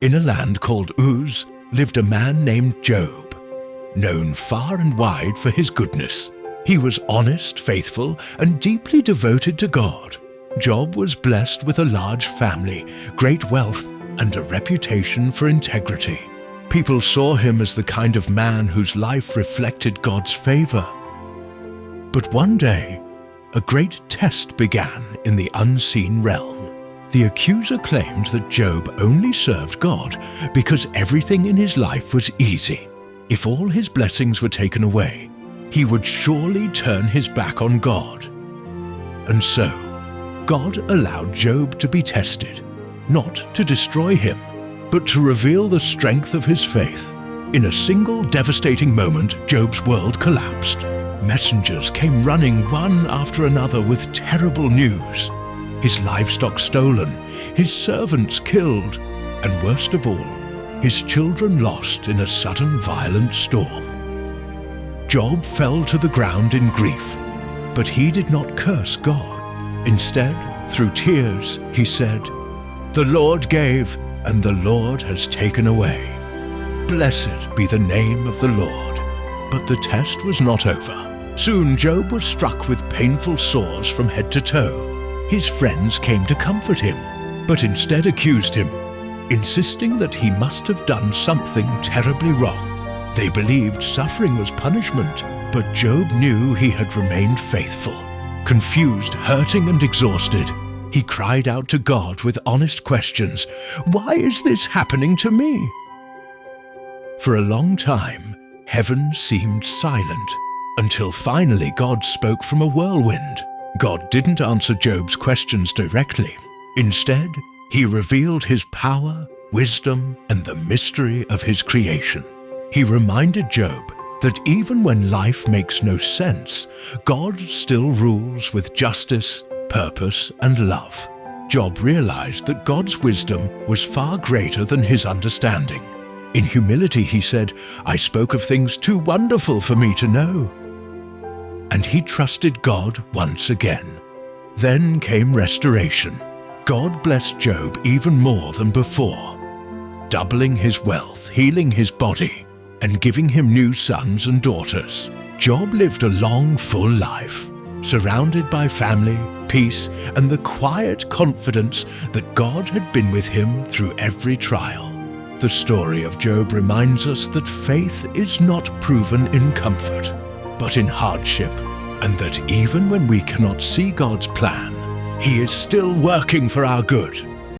In a land called Uz lived a man named Job, known far and wide for his goodness. He was honest, faithful, and deeply devoted to God. Job was blessed with a large family, great wealth, and a reputation for integrity. People saw him as the kind of man whose life reflected God's favor. But one day, a great test began in the unseen realm. The accuser claimed that Job only served God because everything in his life was easy. If all his blessings were taken away, he would surely turn his back on God. And so, God allowed Job to be tested, not to destroy him, but to reveal the strength of his faith. In a single devastating moment, Job's world collapsed. Messengers came running one after another with terrible news. His livestock stolen, his servants killed, and worst of all, his children lost in a sudden violent storm. Job fell to the ground in grief, but he did not curse God. Instead, through tears, he said, "The Lord gave, and the Lord has taken away. Blessed be the name of the Lord." But the test was not over. Soon Job was struck with painful sores from head to toe. His friends came to comfort him, but instead accused him, insisting that he must have done something terribly wrong. They believed suffering was punishment, but Job knew he had remained faithful. Confused, hurting, and exhausted, he cried out to God with honest questions. "Why is this happening to me?" For a long time, heaven seemed silent, until finally God spoke from a whirlwind. God didn't answer Job's questions directly. Instead, he revealed his power, wisdom, and the mystery of his creation. He reminded Job that even when life makes no sense, God still rules with justice, purpose, and love. Job realized that God's wisdom was far greater than his understanding. In humility, he said, "I spoke of things too wonderful for me to know." And he trusted God once again. Then came restoration. God blessed Job even more than before, doubling his wealth, healing his body, and giving him new sons and daughters. Job lived a long, full life, surrounded by family, peace, and the quiet confidence that God had been with him through every trial. The story of Job reminds us that faith is not proven in comfort, but in hardship, and that even when we cannot see God's plan, He is still working for our good.